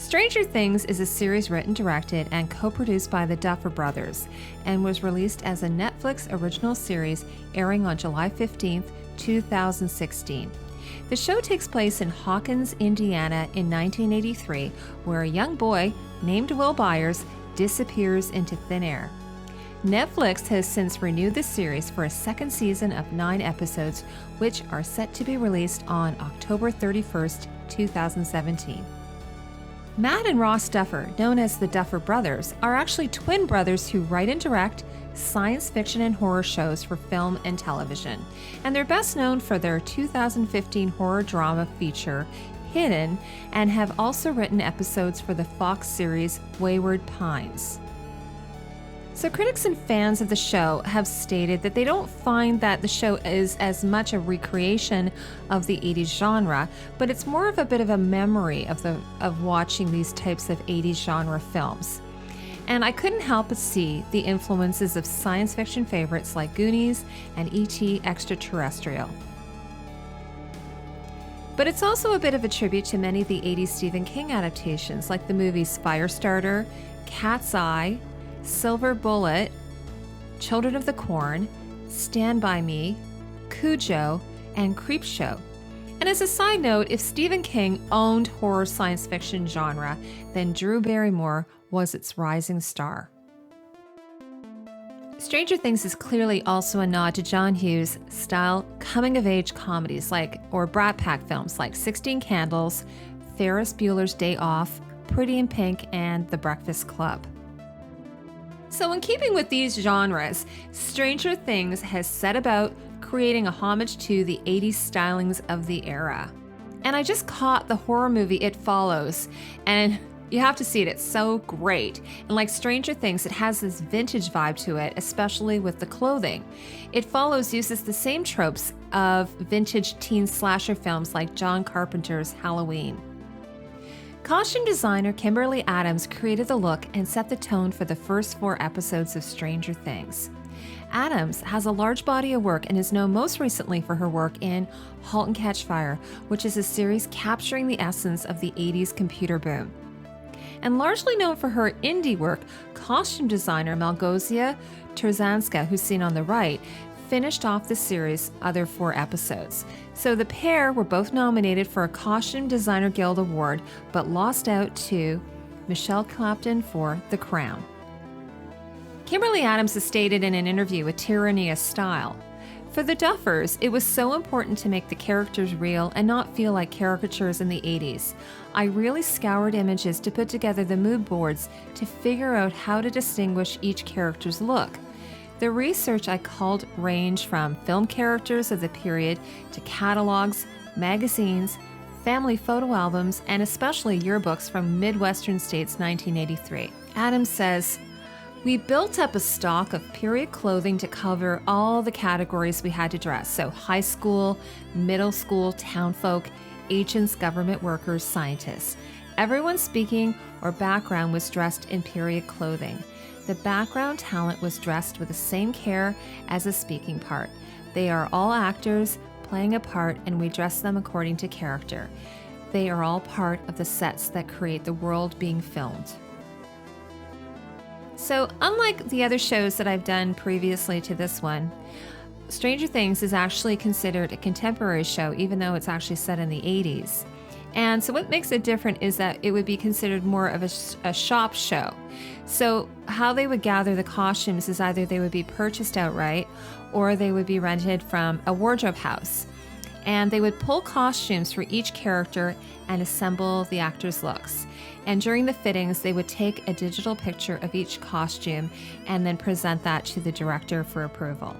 Stranger Things is a series written, directed, and co-produced by the Duffer Brothers and was released as a Netflix original series airing on July 15th, 2016. The show takes place in Hawkins, Indiana in 1983, where a young boy named Will Byers disappears into thin air. Netflix has since renewed the series for a second season of 9 episodes, which are set to be released on October 31st, 2017. Matt and Ross Duffer, known as the Duffer Brothers, are actually twin brothers who write and direct science fiction and horror shows for film and television. And they're best known for their 2015 horror drama feature, Hidden, and have also written episodes for the Fox series Wayward Pines. So critics and fans of the show have stated that they don't find that the show is as much a recreation of the 80s genre, but it's more of a bit of a memory of watching these types of 80s genre films. And I couldn't help but see the influences of science fiction favorites like Goonies and E.T. Extraterrestrial. But it's also a bit of a tribute to many of the 80s Stephen King adaptations like the movies Firestarter, Cat's Eye, Silver Bullet, Children of the Corn, Stand By Me, Cujo, and Creepshow. And as a side note, if Stephen King owned horror science fiction genre, then Drew Barrymore was its rising star. Stranger Things is clearly also a nod to John Hughes' style coming-of-age comedies or Brat Pack films like 16 Candles, Ferris Bueller's Day Off, Pretty in Pink, and The Breakfast Club. So in keeping with these genres, Stranger Things has set about creating a homage to the 80s stylings of the era. And I just caught the horror movie It Follows, and you have to see it, it's so great. And like Stranger Things, it has this vintage vibe to it, especially with the clothing. It Follows uses the same tropes of vintage teen slasher films like John Carpenter's Halloween. Costume designer Kimberly Adams created the look and set the tone for the first 4 episodes of Stranger Things. Adams has a large body of work and is known most recently for her work in *Halt and Catch Fire*, which is a series capturing the essence of the 80s computer boom. And largely known for her indie work, costume designer Malgosia Terzanska, who's seen on the right, finished off the series' other 4 episodes. So the pair were both nominated for a Costume Designer Guild Award, but lost out to Michelle Clapton for The Crown. Kimberly Adams has stated in an interview with Tyranny of Style, "For the Duffers, it was so important to make the characters real and not feel like caricatures in the 80s. I really scoured images to put together the mood boards to figure out how to distinguish each character's look. The research I culled ranged from film characters of the period to catalogs, magazines, family photo albums, and especially yearbooks from Midwestern states 1983. Adams says, "We built up a stock of period clothing to cover all the categories we had to dress, so high school, middle school, townfolk, agents, government workers, scientists. Everyone speaking or background was dressed in period clothing. The background talent was dressed with the same care as a speaking part. They are all actors playing a part, and we dress them according to character. They are all part of the sets that create the world being filmed." So unlike the other shows that I've done previously to this one, Stranger Things is actually considered a contemporary show, even though it's actually set in the 80s. And so what makes it different is that it would be considered more of a shop show. So how they would gather the costumes is either they would be purchased outright or they would be rented from a wardrobe house. And they would pull costumes for each character and assemble the actors' looks. And during the fittings, they would take a digital picture of each costume and then present that to the director for approval.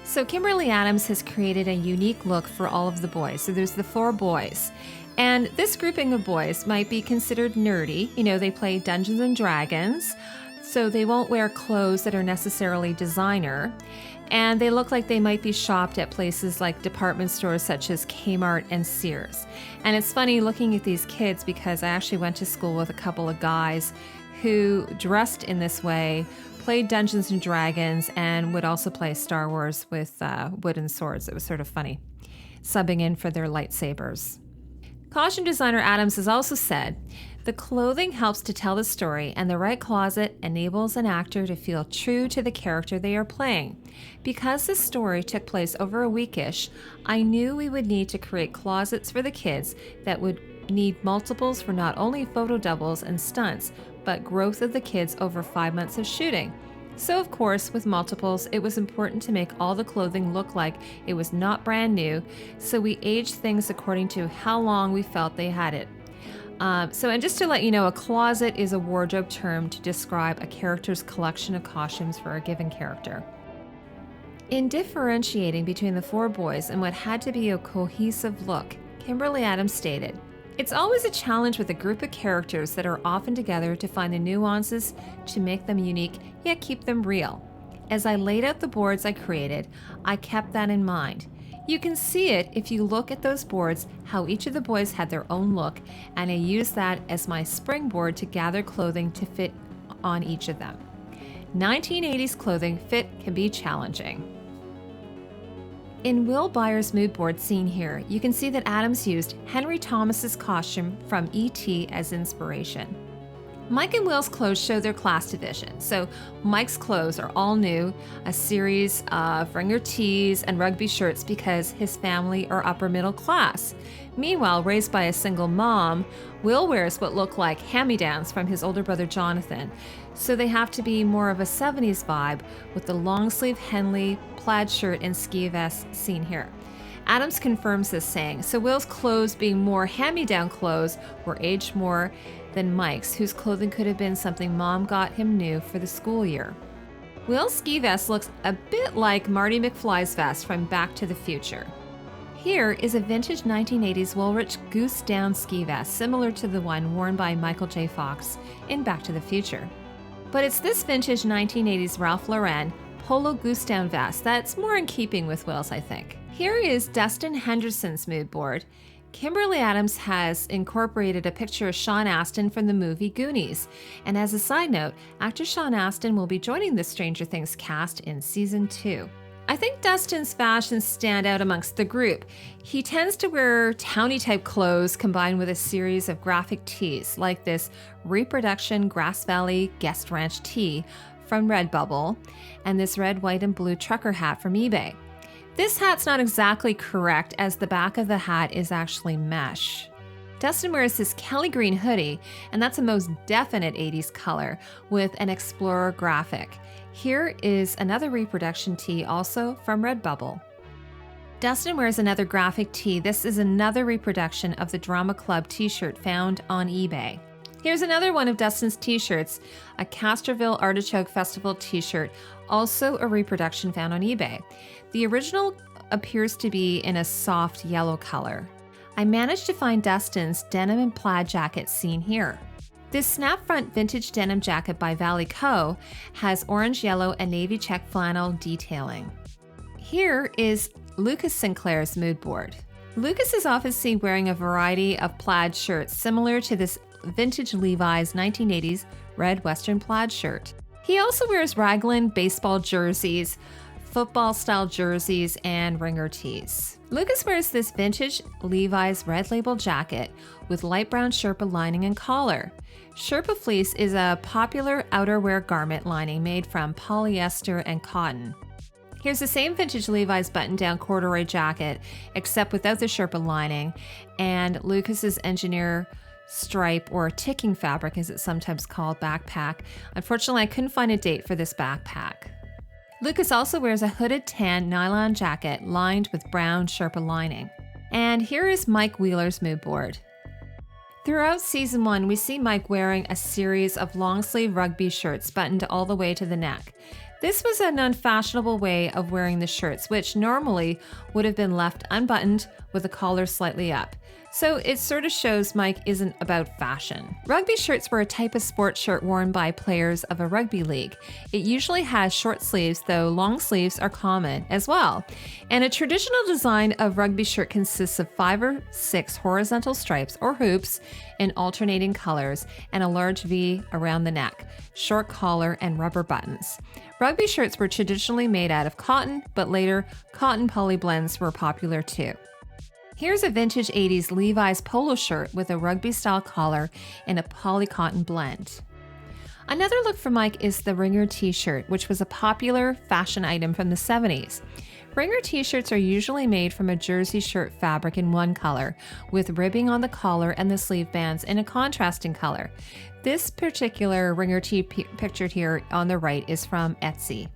So Kimberly Adams has created a unique look for all of the boys. So there's the 4 boys. And this grouping of boys might be considered nerdy. You know, they play Dungeons and Dragons, so they won't wear clothes that are necessarily designer. And they look like they might be shopped at places like department stores such as Kmart and Sears. And it's funny looking at these kids because I actually went to school with a couple of guys who dressed in this way, played Dungeons and Dragons, and would also play Star Wars with wooden swords. It was sort of funny, subbing in for their lightsabers. Costume designer Adams has also said, "The clothing helps to tell the story, and the right closet enables an actor to feel true to the character they are playing. Because this story took place over a weekish, I knew we would need to create closets for the kids that would need multiples for not only photo doubles and stunts, but growth of the kids over 5 months of shooting. So of course, with multiples, it was important to make all the clothing look like it was not brand new, so we aged things according to how long we felt they had it." And just to let you know, a closet is a wardrobe term to describe a character's collection of costumes for a given character. In differentiating between the 4 boys and what had to be a cohesive look, Kimberly Adams stated, "It's always a challenge with a group of characters that are often together to find the nuances to make them unique, yet keep them real. As I laid out the boards I created, I kept that in mind. You can see it if you look at those boards, how each of the boys had their own look, and I used that as my springboard to gather clothing to fit on each of them. 1980s clothing fit can be challenging." In Will Byers' mood board seen here, you can see that Adams used Henry Thomas's costume from E.T. as inspiration. Mike and Will's clothes show their class division. So Mike's clothes are all new, a series of ringer tees and rugby shirts because his family are upper middle class. Meanwhile, raised by a single mom, Will wears what look like hand-me-downs from his older brother Jonathan. So they have to be more of a 70s vibe with the long sleeve Henley plaid shirt and ski vest seen here. Adams confirms this, saying, "So Will's clothes being more hand-me-down clothes were aged more than Mike's, whose clothing could have been something mom got him new for the school year." Will's ski vest looks a bit like Marty McFly's vest from Back to the Future. Here is a vintage 1980s Woolrich goose down ski vest, similar to the one worn by Michael J. Fox in Back to the Future. But it's this vintage 1980s Ralph Lauren polo goose down vest that's more in keeping with Will's, I think. Here is Dustin Henderson's mood board. Kimberly Adams has incorporated a picture of Sean Astin from the movie Goonies. And as a side note, actor Sean Astin will be joining the Stranger Things cast in season 2. I think Dustin's fashions stand out amongst the group. He tends to wear towny-type clothes combined with a series of graphic tees, like this Reproduction Grass Valley Guest Ranch tee from Redbubble, and this red, white, and blue trucker hat from eBay. This hat's not exactly correct, as the back of the hat is actually mesh. Dustin wears this Kelly green hoodie, and that's a most definite 80s color with an Explorer graphic. Here is another reproduction tee, also from Redbubble. Dustin wears another graphic tee. This is another reproduction of the Drama Club t-shirt found on eBay. Here's another one of Dustin's t-shirts, a Castroville Artichoke Festival t-shirt, also a reproduction found on eBay. The original appears to be in a soft yellow color. I managed to find Dustin's denim and plaid jacket seen here. This snap front vintage denim jacket by Valley Co. has orange, yellow, and navy check flannel detailing. Here is Lucas Sinclair's mood board. Lucas is often seen wearing a variety of plaid shirts similar to this vintage Levi's 1980s red Western plaid shirt. He also wears raglan baseball jerseys, football-style jerseys, and ringer tees. Lucas wears this vintage Levi's red label jacket with light brown Sherpa lining and collar. Sherpa fleece is a popular outerwear garment lining made from polyester and cotton. Here's the same vintage Levi's button-down corduroy jacket, except without the Sherpa lining, and Lucas's engineer stripe, or ticking fabric as it's sometimes called, backpack. Unfortunately, I couldn't find a date for this backpack. Lucas also wears a hooded tan nylon jacket lined with brown Sherpa lining. And here is Mike Wheeler's mood board. Throughout season 1, we see Mike wearing a series of long-sleeve rugby shirts buttoned all the way to the neck. This was an unfashionable way of wearing the shirts, which normally would have been left unbuttoned with the collar slightly up. So it sort of shows Mike isn't about fashion. Rugby shirts were a type of sports shirt worn by players of a rugby league. It usually has short sleeves, though long sleeves are common as well. And a traditional design of rugby shirt consists of 5 or 6 horizontal stripes or hoops in alternating colors and a large V around the neck, short collar, and rubber buttons. Rugby shirts were traditionally made out of cotton, but later cotton poly blends were popular too. Here's a vintage 80s Levi's polo shirt with a rugby-style collar and a poly-cotton blend. Another look for Mike is the Ringer t-shirt, which was a popular fashion item from the 70s. Ringer t-shirts are usually made from a jersey shirt fabric in one color, with ribbing on the collar and the sleeve bands in a contrasting color. This particular Ringer tee pictured here on the right is from Etsy.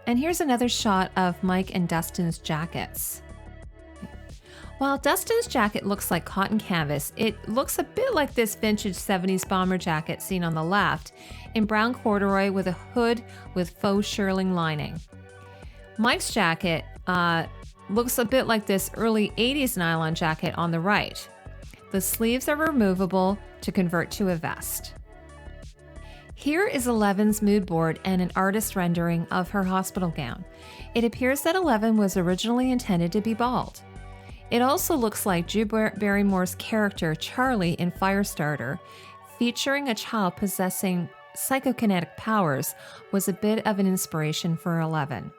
And here's another shot of Mike and Dustin's jackets. While Dustin's jacket looks like cotton canvas, it looks a bit like this vintage 70s bomber jacket seen on the left, in brown corduroy with a hood with faux shearling lining. Mike's jacket looks a bit like this early 80s nylon jacket on the right. The sleeves are removable to convert to a vest. Here is Eleven's mood board and an artist rendering of her hospital gown. It appears that Eleven was originally intended to be bald. It also looks like Drew Barrymore's character Charlie in Firestarter, featuring a child possessing psychokinetic powers, was a bit of an inspiration for Eleven.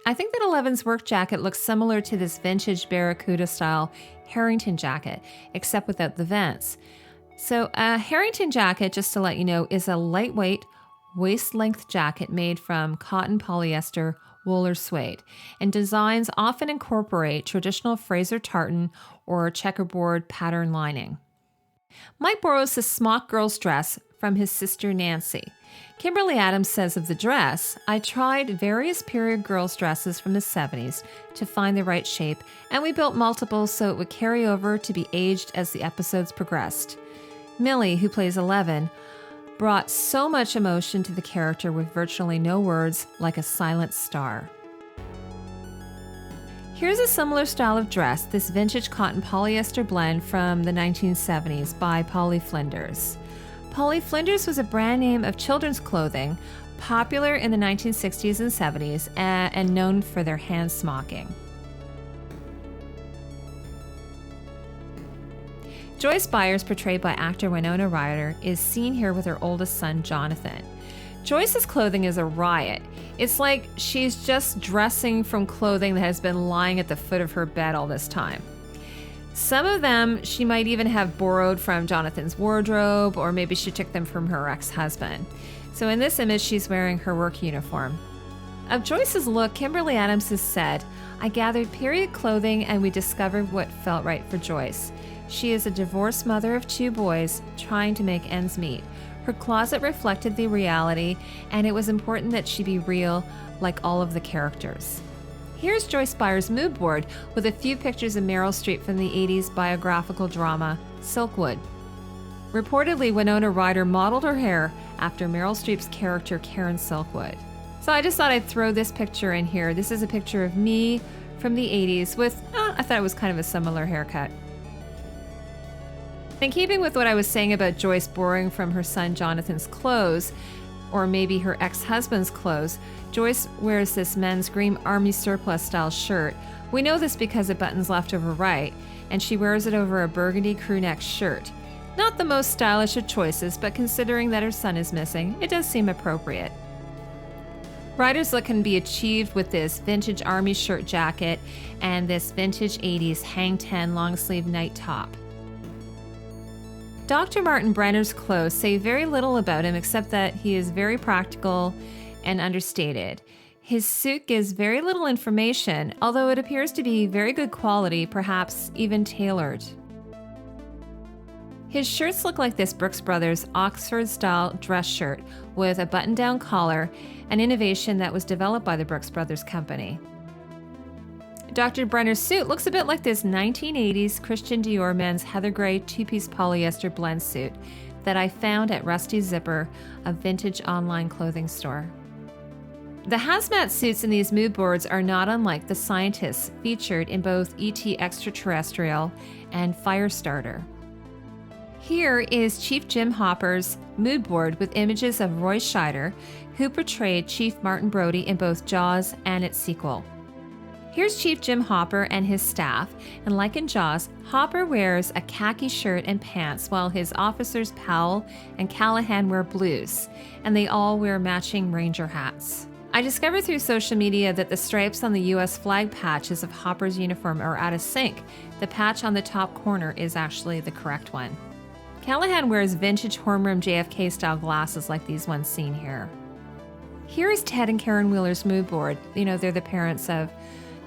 I think that Eleven's work jacket looks similar to this vintage Barracuda-style Harrington jacket, except without the vents. So a Harrington jacket, just to let you know, is a lightweight, waist-length jacket made from cotton, polyester, wool, or suede, and designs often incorporate traditional Fraser tartan or checkerboard pattern lining. Mike borrows this smock girl's dress from his sister Nancy. Kimberly Adams says of the dress, "I tried various period girls' dresses from the 70s to find the right shape, and we built multiples so it would carry over to be aged as the episodes progressed. Millie, who plays Eleven, brought so much emotion to the character with virtually no words, like a silent star." Here's a similar style of dress, this vintage cotton polyester blend from the 1970s by Polly Flinders. Polly Flinders was a brand name of children's clothing, popular in the 1960s and 70s, and known for their hand smocking. Joyce Byers, portrayed by actor Winona Ryder, is seen here with her oldest son, Jonathan. Joyce's clothing is a riot. It's like she's just dressing from clothing that has been lying at the foot of her bed all this time. Some of them she might even have borrowed from Jonathan's wardrobe, or maybe she took them from her ex-husband. So in this image, she's wearing her work uniform. Of Joyce's look, Kimberly Adams has said, "I gathered period clothing and we discovered what felt right for Joyce. She is a divorced mother of 2 boys trying to make ends meet. Her closet reflected the reality, and it was important that she be real, like all of the characters." Here's Joyce Byers' mood board with a few pictures of Meryl Streep from the 80s biographical drama Silkwood. Reportedly, Winona Ryder modeled her hair after Meryl Streep's character Karen Silkwood. So I just thought I'd throw this picture in here. This is a picture of me from the 80s with, I thought it was kind of a similar haircut. In keeping with what I was saying about Joyce borrowing from her son Jonathan's clothes, or maybe her ex-husband's clothes, Joyce wears this men's green army surplus style shirt. We know this because it buttons left over right, and she wears it over a burgundy crew neck shirt. Not the most stylish of choices, but considering that her son is missing, it does seem appropriate. Ryder's look can be achieved with this vintage army shirt jacket and this vintage 80s hang 10 long sleeve night top. Dr. Martin Brenner's clothes say very little about him except that he is very practical and understated. His suit gives very little information, although it appears to be very good quality, perhaps even tailored. His shirts look like this Brooks Brothers Oxford-style dress shirt with a button-down collar, an innovation that was developed by the Brooks Brothers company. Dr. Brenner's suit looks a bit like this 1980s Christian Dior men's heather gray 2-piece polyester blend suit that I found at Rusty Zipper, a vintage online clothing store. The hazmat suits in these mood boards are not unlike the scientists featured in both E.T. Extraterrestrial and Firestarter. Here is Chief Jim Hopper's mood board with images of Roy Scheider, who portrayed Chief Martin Brody in both Jaws and its sequel. Here's Chief Jim Hopper and his staff, and like in Jaws, Hopper wears a khaki shirt and pants while his officers Powell and Callahan wear blues, and they all wear matching ranger hats. I discovered through social media that the stripes on the US flag patches of Hopper's uniform are out of sync. The patch on the top corner is actually the correct one. Callahan wears vintage horn-rimmed JFK-style glasses like these ones seen here. Here is Ted and Karen Wheeler's mood board. They're the parents of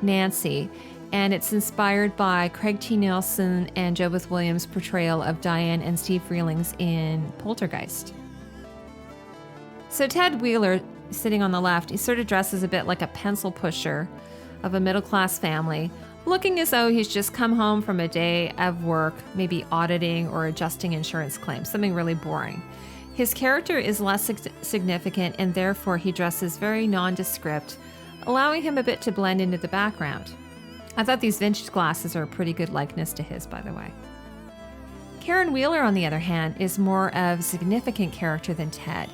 Nancy, and it's inspired by Craig T. Nelson and Jobeth Williams' portrayal of Diane and Steve Freelings in Poltergeist. So Ted Wheeler, sitting on the left, he sort of dresses a bit like a pencil pusher of a middle-class family, looking as though he's just come home from a day of work, maybe auditing or adjusting insurance claims, something really boring. His character is less significant, and therefore he dresses very nondescript, allowing him a bit to blend into the background. I thought these vintage glasses are a pretty good likeness to his, by the way. Karen Wheeler, on the other hand, is more of a significant character than Ted.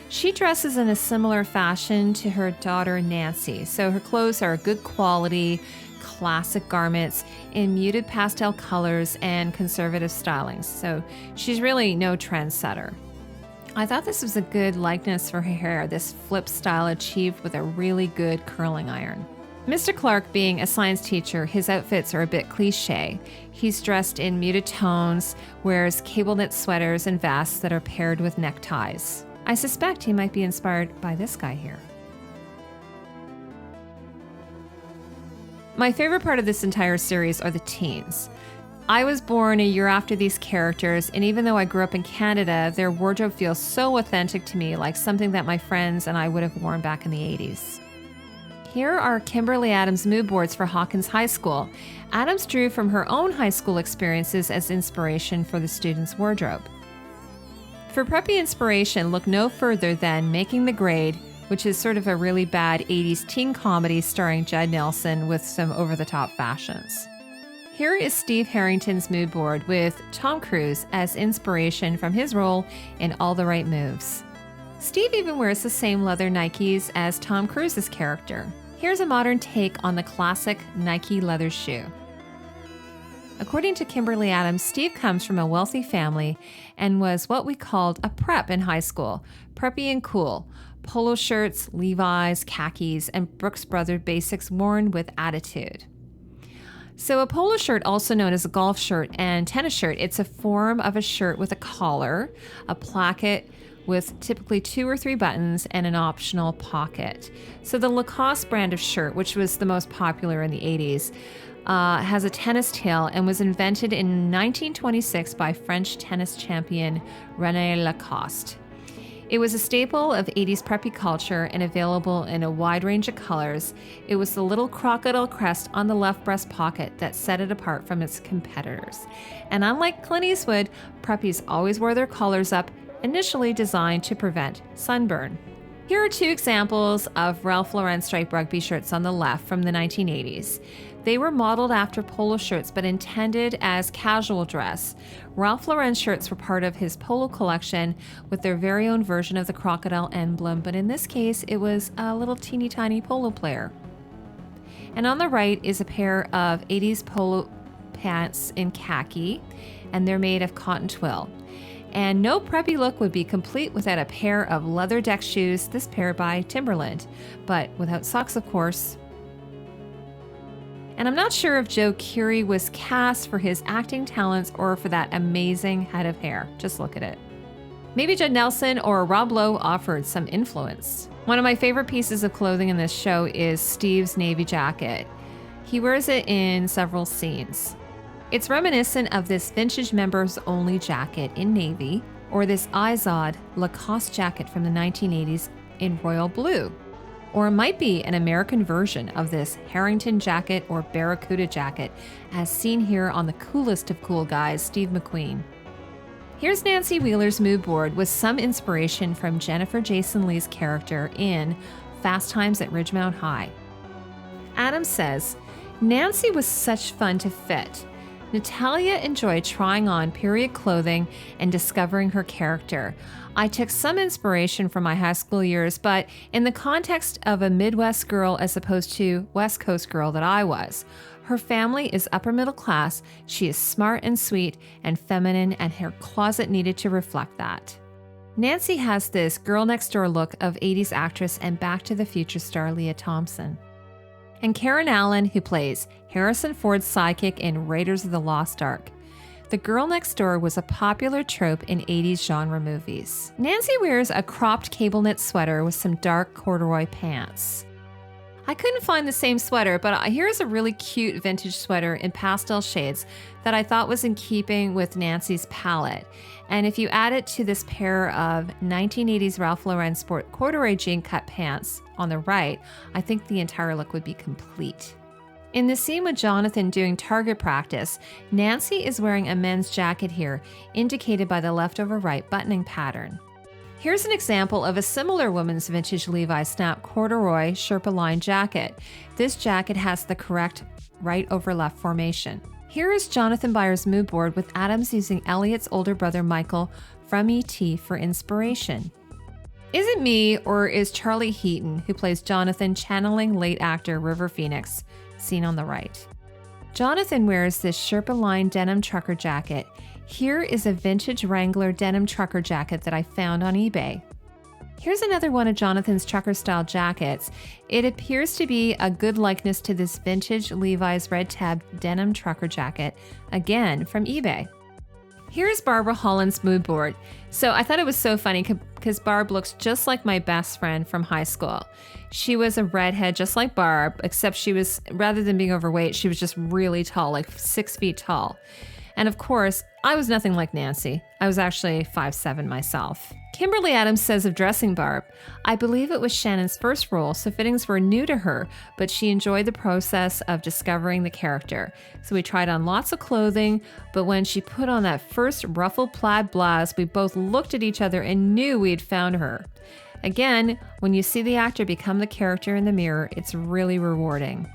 She dresses in a similar fashion to her daughter Nancy, so her clothes are good quality, classic garments in muted pastel colors and conservative stylings, so she's really no trendsetter. I thought this was a good likeness for her hair, this flip style achieved with a really good curling iron. Mr. Clark, being a science teacher, his outfits are a bit cliche. He's dressed in muted tones, wears cable knit sweaters and vests that are paired with neckties. I suspect he might be inspired by this guy here. My favorite part of this entire series are the teens. I was born a year after these characters, and even though I grew up in Canada, their wardrobe feels so authentic to me, like something that my friends and I would have worn back in the 80s. Here are Kimberly Adams' mood boards for Hawkins High School. Adams drew from her own high school experiences as inspiration for the students' wardrobe. For preppy inspiration, look no further than Making the Grade, which is sort of a really bad 80s teen comedy starring Judd Nelson with some over-the-top fashions. Here is Steve Harrington's mood board with Tom Cruise as inspiration from his role in All the Right Moves. Steve even wears the same leather Nikes as Tom Cruise's character. Here's a modern take on the classic Nike leather shoe. According to Kimberly Adams, Steve comes from a wealthy family and was what we called a prep in high school, preppy and cool. Polo shirts, Levi's, khakis, and Brooks Brothers basics worn with attitude. So a polo shirt, also known as a golf shirt and tennis shirt, it's a form of a shirt with a collar, a placket with typically 2 or 3 buttons, and an optional pocket. So the Lacoste brand of shirt, which was the most popular in the 80s, has a tennis tail and was invented in 1926 by French tennis champion René Lacoste. It was a staple of 80s preppy culture and available in a wide range of colors. It was the little crocodile crest on the left breast pocket that set it apart from its competitors. And unlike Clint Eastwood, preppies always wore their collars up, initially designed to prevent sunburn. Here are 2 examples of Ralph Lauren striped rugby shirts on the left from the 1980s. They were modeled after polo shirts but intended as casual dress. Ralph Lauren shirts were part of his polo collection with their very own version of the crocodile emblem, but in this case it was a little teeny tiny polo player. And on the right is a pair of 80s polo pants in khaki, and they're made of cotton twill. And no preppy look would be complete without a pair of leather deck shoes, this pair by Timberland, but without socks, of course. And I'm not sure if Joe Keery was cast for his acting talents or for that amazing head of hair. Just look at it. Maybe Judd Nelson or Rob Lowe offered some influence. One of my favorite pieces of clothing in this show is Steve's navy jacket. He wears it in several scenes. It's reminiscent of this vintage members only jacket in navy, or this Izod Lacoste jacket from the 1980s in royal blue. Or it might be an American version of this Harrington jacket or Barracuda jacket, as seen here on the coolest of cool guys, Steve McQueen. Here's Nancy Wheeler's mood board with some inspiration from Jennifer Jason Leigh's character in Fast Times at Ridgemount High. Adams says, Nancy was such fun to fit. Natalia enjoyed trying on period clothing and discovering her character. I took some inspiration from my high school years, but in the context of a Midwest girl as opposed to West Coast girl that I was. Her family is upper middle class, she is smart and sweet and feminine, and her closet needed to reflect that. Nancy has this girl next door look of 80s actress and Back to the Future star Leah Thompson. And Karen Allen, who plays Harrison Ford's sidekick in Raiders of the Lost Ark. The girl next door was a popular trope in 80s genre movies. Nancy wears a cropped cable knit sweater with some dark corduroy pants. I couldn't find the same sweater, but here's a really cute vintage sweater in pastel shades that I thought was in keeping with Nancy's palette. And if you add it to this pair of 1980s Ralph Lauren sport corduroy jean cut pants on the right, I think the entire look would be complete. In the scene with Jonathan doing target practice, Nancy is wearing a men's jacket here, indicated by the left over right buttoning pattern. Here's an example of a similar woman's vintage Levi's snap corduroy Sherpa line jacket. This jacket has the correct right over left formation. Here is Jonathan Byer's mood board with Adams using Elliot's older brother Michael from E.T. for inspiration. Is it me, or is Charlie Heaton, who plays Jonathan, channeling late actor River Phoenix, seen on the right? Jonathan wears this Sherpa line denim trucker jacket. Here is a vintage Wrangler denim trucker jacket that I found on eBay. Here's another one of Jonathan's trucker-style jackets. It appears to be a good likeness to this vintage Levi's red tab denim trucker jacket, again from eBay. Here's Barbara Holland's mood board. So I thought it was so funny because Barb looks just like my best friend from high school. She was a redhead just like Barb, except she was, rather than being overweight, she was just really tall, like 6 feet tall. And of course, I was nothing like Nancy. I was actually 5'7" myself. Kimberly Adams says of dressing Barb, I believe it was Shannon's first role, so fittings were new to her, but she enjoyed the process of discovering the character. So we tried on lots of clothing, but when she put on that first ruffled plaid blouse, we both looked at each other and knew we had found her. Again, when you see the actor become the character in the mirror, it's really rewarding.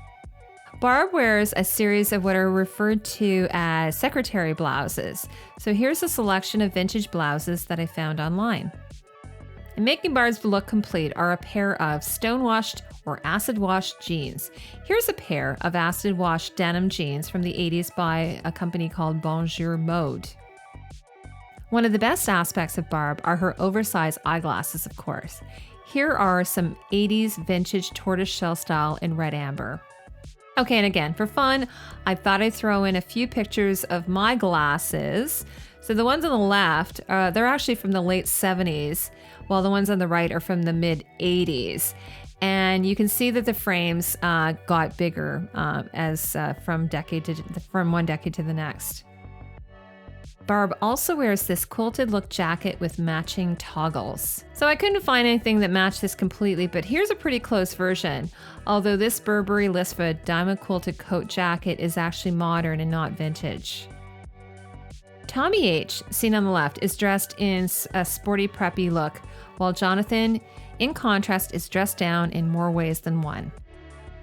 Barb wears a series of what are referred to as secretary blouses. So here's a selection of vintage blouses that I found online. And making Barb's look complete are a pair of stonewashed or acid-washed jeans. Here's a pair of acid-washed denim jeans from the 80s by a company called Bonjour Mode. One of the best aspects of Barb are her oversized eyeglasses, of course. Here are some 80s vintage tortoiseshell style in red amber. Okay, and again, for fun, I thought I'd throw in a few pictures of my glasses. So the ones on the left, they're actually from the late 70s, while the ones on the right are from the mid 80s. And you can see that the frames got bigger from one decade to the next. Barb also wears this quilted look jacket with matching toggles. So I couldn't find anything that matched this completely, but here's a pretty close version. Although this Burberry Lisfa diamond quilted coat jacket is actually modern and not vintage. Tommy H, seen on the left, is dressed in a sporty preppy look, while Jonathan, in contrast, is dressed down in more ways than one.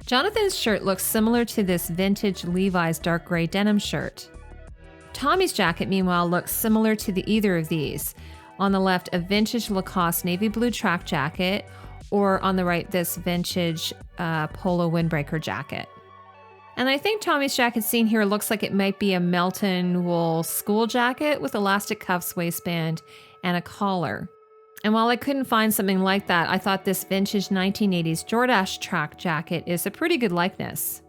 Jonathan's shirt looks similar to this vintage Levi's dark gray denim shirt. Tommy's jacket, meanwhile, looks similar to either of these. On the left, a vintage Lacoste navy blue track jacket, or on the right, this vintage polo windbreaker jacket. And I think Tommy's jacket seen here looks like it might be a Melton wool school jacket with elastic cuffs, waistband, and a collar. And while I couldn't find something like that, I thought this vintage 1980s Jordache track jacket is a pretty good likeness.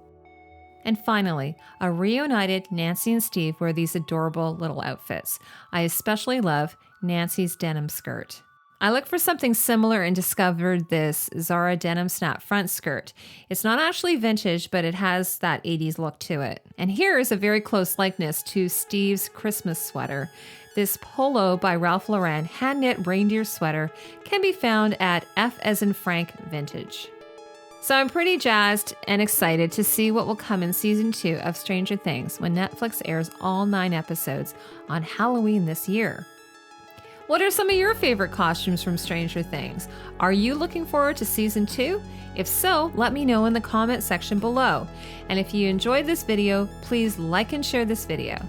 And finally, a reunited Nancy and Steve wear these adorable little outfits. I especially love Nancy's denim skirt. I looked for something similar and discovered this Zara denim snap front skirt. It's not actually vintage, but it has that 80s look to it. And here is a very close likeness to Steve's Christmas sweater. This polo by Ralph Lauren hand-knit reindeer sweater can be found at F as in Frank Vintage. So I'm pretty jazzed and excited to see what will come in season 2 of Stranger Things when Netflix airs all 9 episodes on Halloween this year. What are some of your favorite costumes from Stranger Things? Are you looking forward to season 2? If so, let me know in the comment section below. And if you enjoyed this video, please like and share this video.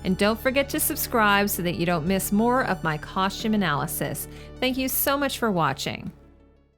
And don't forget to subscribe so that you don't miss more of my costume analysis. Thank you so much for watching.